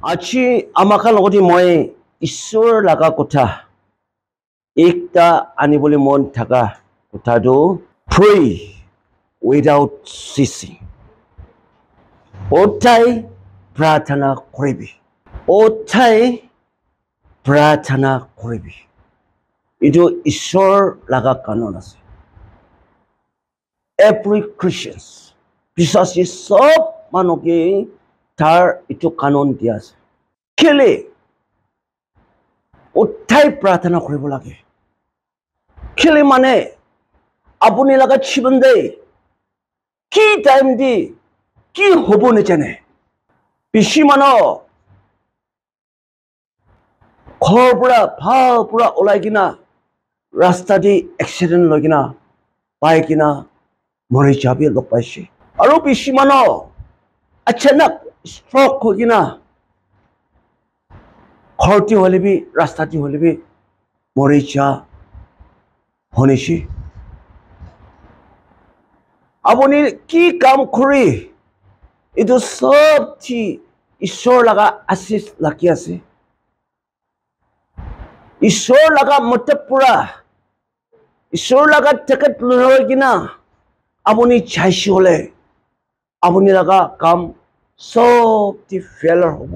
আজি আমাক লগতে মই ঈশ্বৰ লগা কথা একটা আনিবলৈ মন থকা কথাটো pray without ceasing অথাই প্ৰাৰ্থনা কৰিবি অথাই প্ৰাৰ্থনা কৰিবি এইটো ঈশ্বৰ লগা কানুন আছে every Christians বিশ্বাসী সব মানুহকে তাৰ এইটো কানুন দিয়া আছে কেলে অথাই প্ৰাৰ্থনা কৰিব লাগে কেলে মানে আপুনি লগা জীৱন দে কি টাইম দি কি হ'ব নেজানে বেছি মানুহ ঘৰৰ পৰা ভাল পৰা ওলাই কিনা ৰাস্তা দি এক্সিডেণ্ট লৈ কিনা পাই কিনা মৰি যাবি লগ পাইছে আৰু বেছি মানুহ আচানক ষ্ট্ৰক হৈ কিনা ঘৰটি হ'লেবি ৰাস্তাটি হ'লেবি মৰি যা শুনিছে আপুনি কি কাম কৰি এইটো সব ঈশ্বৰ লগা আশীষ লাগি আছে ঈশ্বৰ লগা মতে পুৰা ঈশ্বৰ লগা টেকেট লৈ কিনা আপুনি চাইছে হ'লে আপুনি লগা কাম সব ফেইলাৰ হ'ব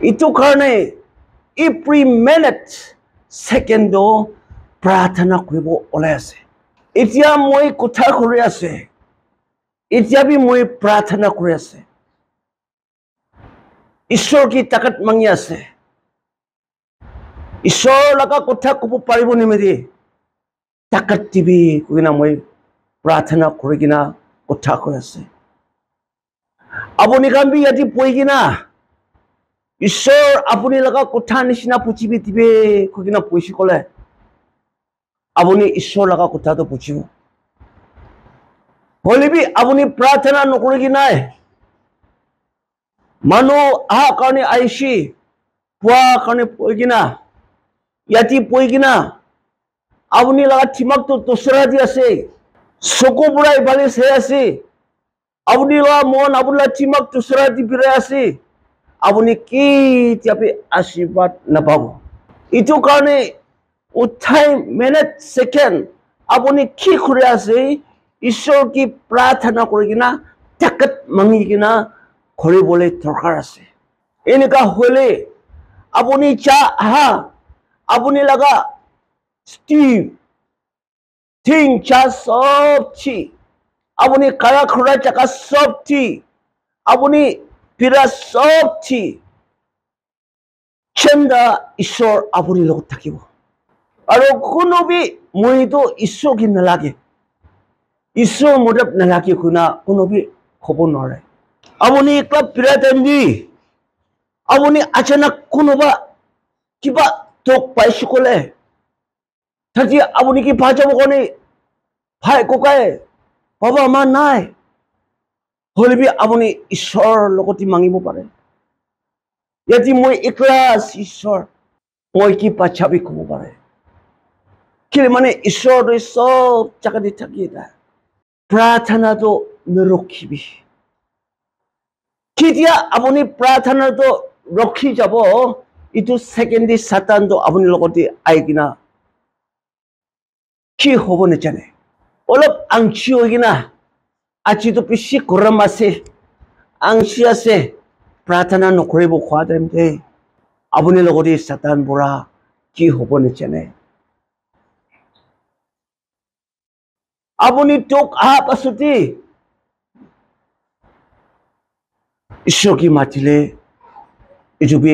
এইটো কাৰণে every minute second প্ৰাৰ্থনা কৰিব ওলাই আছে এতিয়া মই কথা কৰি আছে এতিয়া বি মই প্ৰাৰ্থনা কৰি আছে ঈশ্বৰ কি তাকত মাঙি আছে ঈশ্বৰ লগা কথা ক'ব পাৰিব নিমেৰি তাকত দিবি কিনা মই প্ৰাৰ্থনা কৰি কিনা কথা কৈ আছে আপুনি কাম বি ইয়াতে পই কিনা ঈশ্বৰ আপুনি লগা কথা নিচিনা পুচিবি দিবে কিনা পইছি ক'লে আপুনি ঈশ্বৰ লগা কথাটো পুচিব হ'লেবি আপুনি প্ৰাৰ্থনা নকৰি কিনাই মানুহ আহা কাৰণে আহিছি পোৱা কাৰণে পই কিনা ইয়াতে পই কিনা আপুনি লগা ঠিমাকটো দোচৰা দি আছে চকু পৰা ইফালে চাই আছে আপুনি লগা মন আপোনাৰ ঠিমাক দোচৰা দি বিৰাই আছে আপুনি কেতিয়াবা আশীৰ্বাদ নাপাব এইটো কাৰণে উঠাই মিনিট ছেকেণ্ড আপুনি কি কৰি আছে ঈশ্বৰ কি প্ৰাৰ্থনা কৰি কিনা তাকত মাঙি কিনা কৰিবলৈ দৰকাৰ আছে এনেকুৱা হ'লে আপুনি চা আহা আপুনি লগা ষ্টিভ থিং চা সব আপুনি কাৰা খৰা চাকা সব আপুনি ফিৰা সব চন্দা ঈশ্বৰ আপুনি লগত থাকিব আৰু কোনোবি মইতো ঈশ্বৰ কি নালাগে ঈশ্বৰ মদত নালাগে শুনা কোনোবি হ'ব নোৱাৰে আপুনি একলা ফিৰা টাইম দি আপুনি আচানক কোনোবা কিবা তোক পাইছে ক'লে থাকি আপুনি কি ভাই যাব কাৰণে ভাই ককাই বাবা মা নাই হ'লেবি আপুনি ঈশ্বৰৰ লগতে মাঙিব পাৰে ইয়াতে মই একলা ঈশ্বৰ মই কি পাচাবি ক'ব পাৰে কেলে মানে ঈশ্বৰ সব জাগাতে থাকি প্ৰাৰ্থনাটো নৰখিবি কেতিয়া আপুনি প্ৰাৰ্থনাটো ৰখি যাব এইটো ছেকেণ্ডি সাতানটো আপুনি লগতে আহি কিনা কি হ'ব নেজানে অলপ আংশী হৈ কিনা আজিতো বেছি গৰম আছে আংশী আছে প্ৰাৰ্থনা নকৰিব খোৱা টাইমতে আপুনি লগতে সাতান পৰা কি হ'ব নেজানে আপুনি তোক আহা পাছতে ঈশ্বৰ কি মাতিলে এইটো বি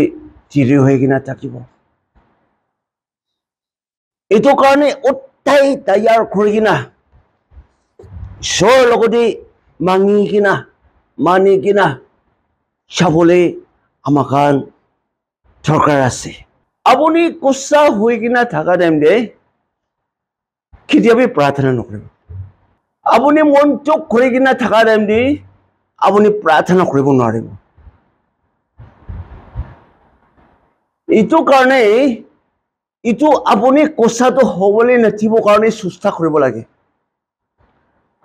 থিৰ হৈ কিনা থাকিব এইটো কাৰণে অত্যাই তৈয়াৰ কৰি কিনা ঈশ্বৰ লগতে মাঙি কিনা মানি কিনা চাবলৈ আমাক দৰকাৰ আছে আপুনি কুচ্চা হৈ কিনা থকা টাইম দে কেতিয়াবা প্ৰাৰ্থনা নকৰিব আপুনি মনটোক কৰি কিনা থকা টাইম দি আপুনি প্ৰাৰ্থনা কৰিব নোৱাৰিব এইটো কাৰণে এইটো আপুনি কুচ্চাটো হ'বলৈ নাথিব কাৰণে চেষ্টা কৰিব লাগে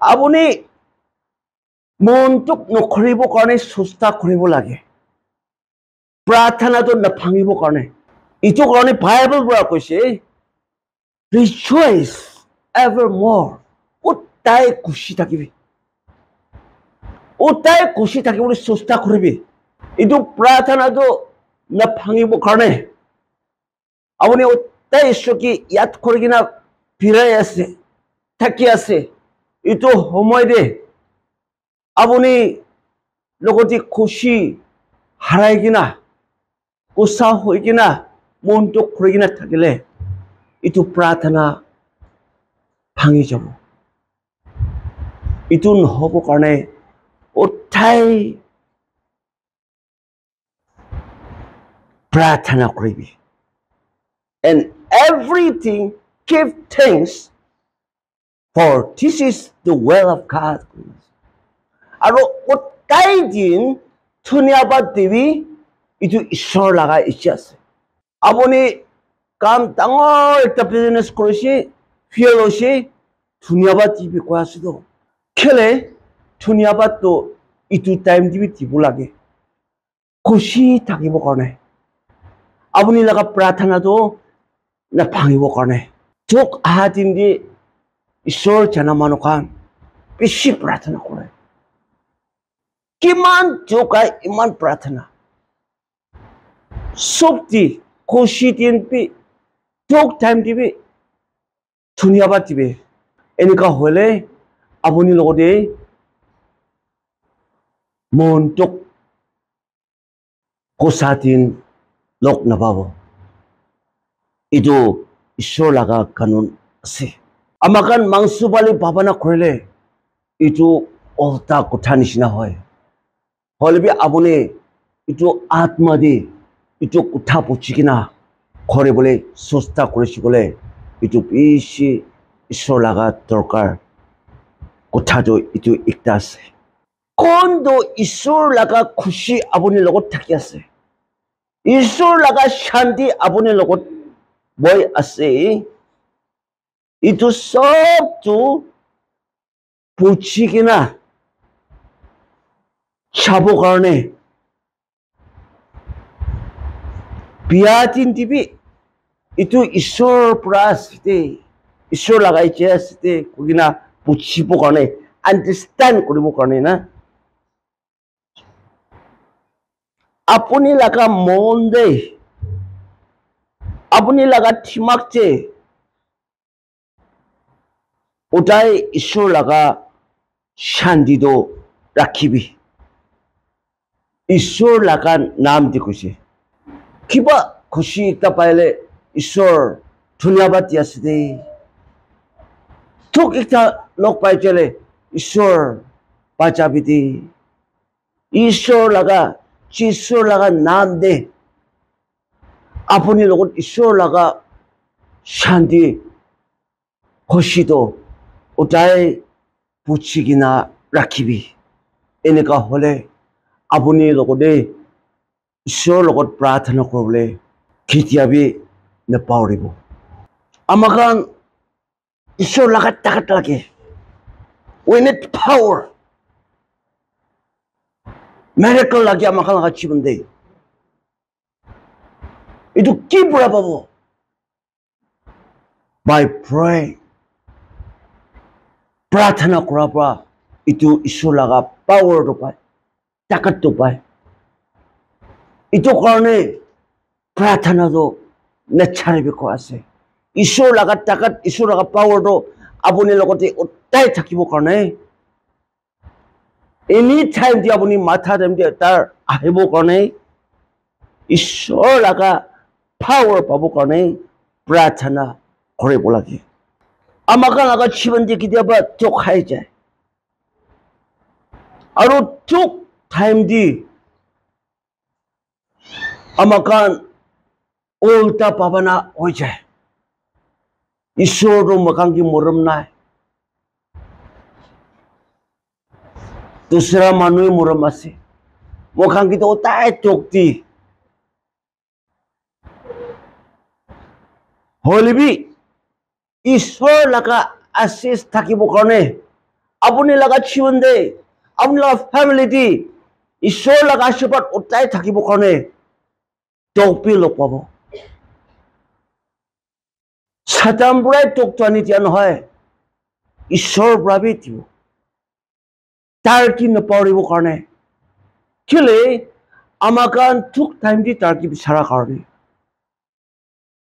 আপুনি মনটোক নকৰিব কাৰণে চেষ্টা কৰিব লাগে প্ৰাৰ্থনাটো নাভাঙিবৰ কাৰণে এইটো কাৰণে বাইবেল পৰা কৈছে rejoice evermore উত্তাই খুশি থাকিবি উত্তাই খুশি থাকিবলৈ চেষ্টা কৰিবি এইটো প্ৰাৰ্থনাটো নাভাঙিবৰ কাৰণে আপুনি উত্তাই ঈশ্বৰকে ইয়াত কৰি কিনা ফিৰাই আছে থাকি আছে এইটো সময় দে আপুনি লগতে খুশি হাৰাই কিনা উৎসা হৈ কিনা মনটো কৰি কিনা থাকিলে এইটো প্ৰাৰ্থনা ভাঙি যাব এইটো নহ'ব কাৰণে উঠাই প্ৰাৰ্থনা কৰিবি and everything give thanks for this is the will of God আৰু উঠাই দিন ধন্যবাদ দিবি এইটো ঈশ্বৰ লগা ইচ্ছা আছে আপুনি কাম ডাঙৰ এটা বিজনেছ কৰিছে ফেইল হৈছে ধন্যবাদ দিবি কৈ আছো কেলে ধন্যবাদটো এইটো টাইম দিবি দিব লাগে খুশি থাকিবৰ কাৰণে আপুনি লগা প্ৰাৰ্থনাটো নাভাঙিবৰ কাৰণে তোক অহা দিন দি ঈশ্বৰ জনা মানুহখন বেছি প্ৰাৰ্থনা কৰে কিমান জোকাই ইমান প্ৰাৰ্থনা শক্তি খুশি দিবি তোক টাইম দিবি ধন্যবাদ দিবি এনেকুৱা হ'লে আপুনি লগতে মনটোক কোচা দিন লগ নাপাব এইটো ঈশ্বৰ লগা কানুন আছে আমাক মাংস বালি ভাৱনা কৰিলে এইটো উল্টা কথা নিচিনা হয় হ'লে আপুনি এইটো আত্মা দি এইটো কথা পুছি কিনা কৰিবলৈ চেষ্টা কৰিছিলে এইটো বেছি ঈশ্বৰ লগা দৰকাৰ কথাটো এইটো একটা আছে কোনটো ঈশ্বৰ লগা খুশি আপুনি লগত থাকি আছে ঈশ্বৰ লগা শান্তি আপুনি লগত বৈ আছে এইটো সবটো পুছি কিনা চাব কাৰণে বিয়া দিন দিবি এইটো ঈশ্বৰৰ পৰা আছে ঈশ্বৰ লগা ইচ্ছা আছে কিনা পুছিবৰ কাৰণে আণ্ডাৰষ্টেণ্ড কৰিবৰ কাৰণে না আপুনি লগা মন দে আপুনি লগা দিমাগ যে ওটাই ঈশ্বৰ লগা শান্তিটো ৰাখিবি ঈশ্বৰ লগা নাম দি কৈছে কিবা খুশি এটা পাইলে ঈশ্বৰ ধন্যবাদ দি আছে দেই তোক এটা লগ পাই চলে ঈশ্বৰ বাঁচাবি দে ঈশ্বৰ লগা নাম দে আপুনি লগত ঈশ্বৰ লগা শান্তি খুশিটো ওটাই পুছি কিনা ৰাখিবি এনেকুৱা হ'লে আপুনি লগতে ঈশ্বৰৰ লগত প্ৰাৰ্থনা কৰিবলৈ কেতিয়াবি নাপাহৰিব আমাক ঈশ্বৰ লগা তাকত লাগে we need power miracle লাগে আমাক লগা জীৱন দে এইটো কি পৰা পাব by praying প্ৰাৰ্থনা কৰাৰ পৰা এইটো ঈশ্বৰ লগা পাৱাৰটো পায় তাকতটো পায় এইটো কাৰণে প্ৰাৰ্থনাটো নেচাৰিব আছে ঈশ্বৰ লগা তাকত ঈশ্বৰ লগা পাৱাৰটো আপুনি লগতে উত্তাই থাকিবৰ কাৰণে এনি টাইম দি আপুনি মাথা টাইম দি তাৰ আহিবৰ কাৰণে ঈশ্বৰ লগা পাৱাৰ পাবৰ কাৰণে প্ৰাৰ্থনা কৰিব লাগে আমাক লগা জীৱন দি কেতিয়াবা তোক খাই যায় আৰু তোক টাইম দি আমাক উল্টা ভাৱনা হৈ যায় ঈশ্বৰৰ মুখাংকি মৰম নাই দুসৰা মানুহে মৰম আছে মুখাংকিটো তাই তোক দি হ'লেবি ঈশ্বৰ লগা আশীষ থাকিবৰ কাৰণে আপুনি লগা জীৱন দে আপুনি লগা ফেমিলি দি ঈশ্বৰ লগা আশীৰ্বাদ উঠাই থাকিবৰ কাৰণে টকপি লগ পাব সাতাম পৰাই টকটো আনি দিয়া নহয় ঈশ্বৰৰ পৰা দিব তাৰ কি নপাৰিব কাৰণে কেলে আমাক থুক টাইম দি তাৰ কি বিচাৰা কাৰণে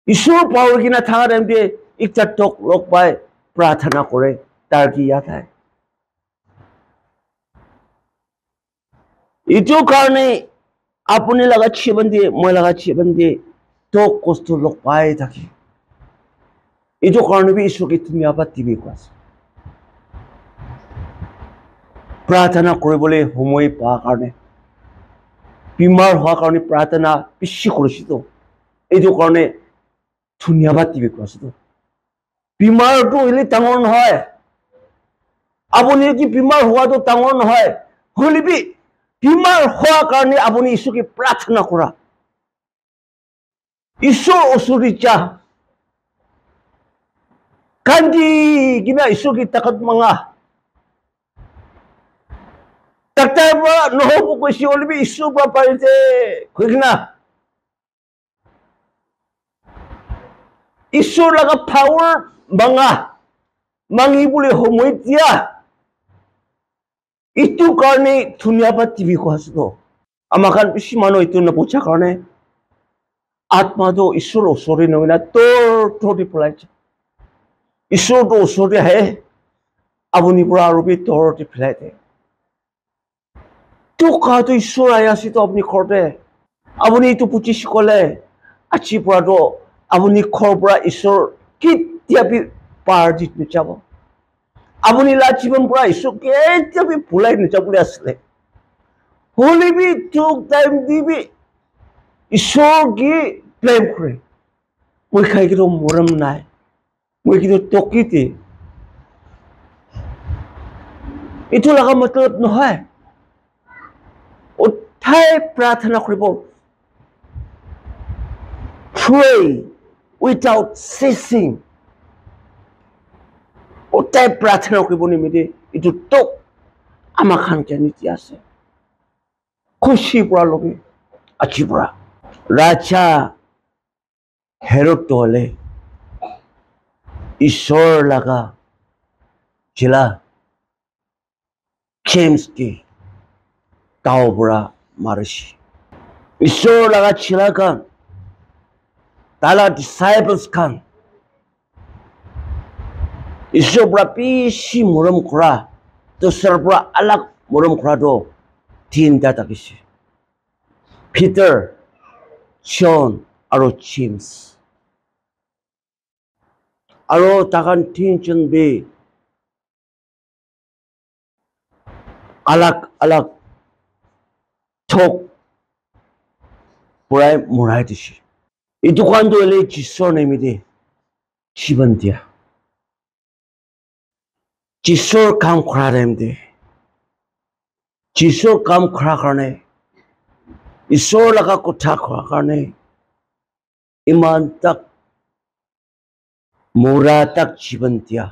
ঈশ্বৰ পাৱাৰ কি নাথাকা টাইম দিয়ে একটা টক লগ পাই প্ৰাৰ্থনা কৰে তাৰ কি ইয়াত হয় এইটো কাৰণে আপুনি লগা জীৱন দিয়ে মই লগা জীৱন দিয়ে টক কষ্ট লগ পাই থাকে এইটো কাৰণে বি ঈশ্বৰকে ধন্যবাদ দিব কোৱা প্ৰাৰ্থনা কৰিবলৈ সময় পোৱাৰ কাৰণে বিমাৰ হোৱাৰ কাৰণে প্ৰাৰ্থনা বেছি কৰিছিলো এইটো কাৰণে ধন্যবাদ দিব কোৱা বিমাৰটো হ'লে ডাঙৰ নহয় আপুনি কি বিমাৰ হোৱাটো ডাঙৰ নহয় হ'লে বি বিমাৰ হোৱাৰ কাৰণে আপুনি ঈশ্বৰকে প্ৰাৰ্থনা কৰা ঈশ্বৰ ওচৰত যা কান্দি কিনা ঈশ্বৰকে তাকত মাঙা ডাক্তাৰ পৰা নহ'ব কৈছে হ'লে বি ঈশ্বৰৰ পৰা পাৰিছে কৈ কিনা ঈশ্বৰ লগা পাৱাৰ মাঙিবলৈ সময় দিয়া এইটো কাৰণে ধন্যবাদ দিব কোৱা আমাক বেছি মানুহ এইটো নবুজা কাৰণে আত্মাটো ঈশ্বৰৰ ওচৰতে নগিনা তোৰ পেলাইছে ঈশ্বৰটো ওচৰতে আহে আপুনি পৰা আৰু বি তোৰতে পেলাই দিয়ে তোক কাহটো ঈশ্বৰ আহি আছে আপুনি ঘৰতে আপুনি এইটো বুজিছে ক'লে আজি পৰাটো আপুনি ঘৰৰ পৰা ঈশ্বৰ কেতিয়াবি পাৰ দি নাযাব আপুনি লা জীৱন পৰা ঈশ্বৰ কেতিয়াবি ভুলাই নাযাবলৈ আছিলে হ'লে বি তোক টাইম দিবি ঈশ্বৰ কি প্ৰেম কৰে মই খাই কিন্তু মৰম নাই মই কিন্তু টকিতে এইটো লগা মতলব নহয় উঠাই প্ৰাৰ্থনা কৰিব pray without ceasing উঠাই প্ৰাৰ্থনা কৰিব নিমিতে এইটো তোক আমাক শান্তি নীতি আছে খুশি পৰা লগে আজি পৰা ৰাজা হেৰড হ'লে ঈশ্বৰ লগা জিলা জেমছ কি তাও পৰা মাৰিছে ঈশ্বৰ লগা জিলা খান তালা ডিসাইপলছ খান ঈশ্বৰ পৰা বেছি মৰম কৰা দোসৰ পৰা আলাগ মৰম কৰাটো তিনিটা থাকিছে পিটাৰ জন আৰু জেমছ আৰু তাহান তিনিজন বি আলাগ ঠক পৰাই মৰাই দিছে এইটো কাৰণটো হ'লে যীশুৰ নিমিত্তে জীৱন দিয়া যীশুৰ কাম কৰা নিমিত্তে যীশুৰ কাম কৰাৰ কাৰণে ঈশ্বৰৰ লগা কথা কোৱাৰ কাৰণে ইমান তাক মৰা তাক জীৱন দিয়া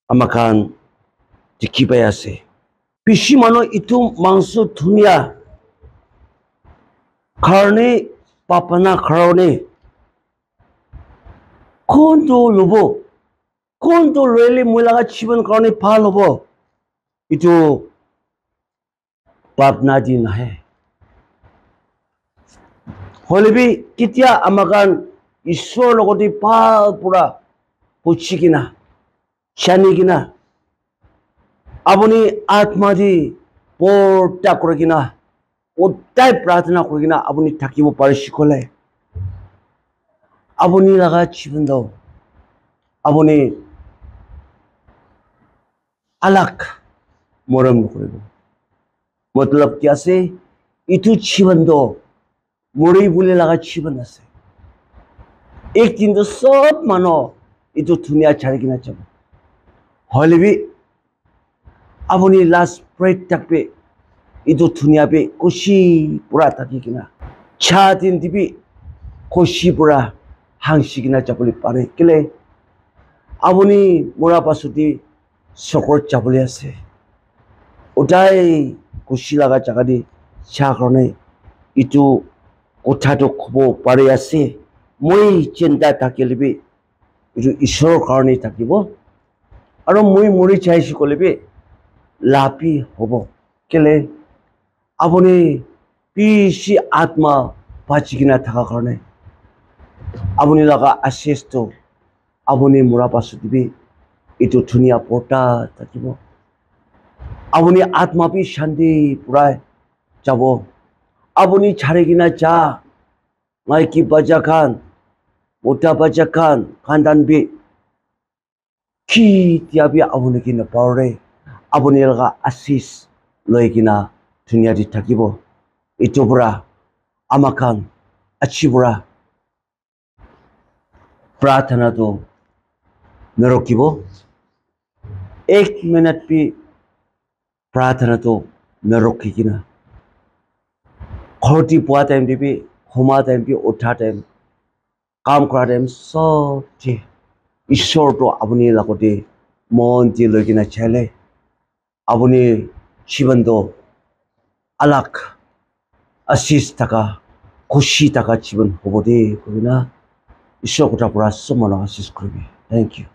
আমাক দেখি পাই আছে বেছি মানুহ এইটো মাংস ধুনীয়া কাৰণে পাপনা কাৰণে কোনটো ল'ব কোনটো লৈলে মই লগা জীৱন কাৰণে ভাল হ'ব এইটো পাপনা দি নাহে হ'লে বি কেতিয়া আমাক ঈশ্বৰৰ লগতে ভাল পৰা বুজি কিনা জানি কিনা আপুনি আত্মা দি পৰ্দা কৰি কিনা উদাই প্ৰাৰ্থনা কৰি কিনা আপুনি থাকিব পাৰিছে ক'লে আপুনি লগা জীৱন দাও আপুনি আলাগ মৰম নকৰিব মতলব কি আছে এইটো জীৱন দাও মৰিবলৈ লগা জীৱন আছে একদিনটো সব মানুহ এইটো ধুনীয়া ছাড়ি কিনা যাব হ'লে বি আপুনি লাষ্ট ব্ৰেথ থাকবে এইটো ধুনীয়া বি খুশি পৰা থাকি কিনা চা দিন দিবি খুশি পৰা হাংসি কিনা যাবলৈ পাৰে কেলে আপুনি মৰা পাছতে চকৰত যাবলৈ আছে ওটাই খুশি লগা জাগা দি চা কাৰণে এইটো কথাটো ক'ব পাৰি আছে মই চিন্তা থাকিলেবি এইটো ঈশ্বৰৰ কাৰণে থাকিব আৰু মই মৰি চাইছো ক'লেবি লাভি হ'ব কেলে আপুনি পিছি আত্মা বাচি কিনা থকা কাৰণে আপুনি লগা আশীষটো আপুনি মৰা পাছত দিবি এইটো ধুনীয়া পৰ্দা থাকিব আপুনি আত্মা বি শান্তি পুৰাই যাব আপুনি ছাড়ি কিনা যা মাইকী বাচ্চা খান মোটা বাচ্চা খান খানদান বি কি দিয়া বি আপুনি কি নাপাৰে আপুনি লগা আশীষ লৈ কিনা ধুনীয়া দি থাকিব এইটো পৰা আমাক খান আছি পৰা প্ৰাৰ্থনাটো নৰকিব 1 মিনিট বি প্ৰাৰ্থনাটো নৰকি কিনা ঘৰটি পোৱা টাইম দিবি সোমা টাইম বি উঠা টাইম কাম কৰা টাইম চব ঈশ্বৰটো আপুনি লগতে মন দি লৈ কিনা চালে আপুনি জীৱনটো আলাক আশীষ থকা খুশি থকা জীৱন হ'ব দেই কবি না ঈশ্বৰ কথা পৰা চব মানুহ আশীষ কৰিবি থেংক ইউ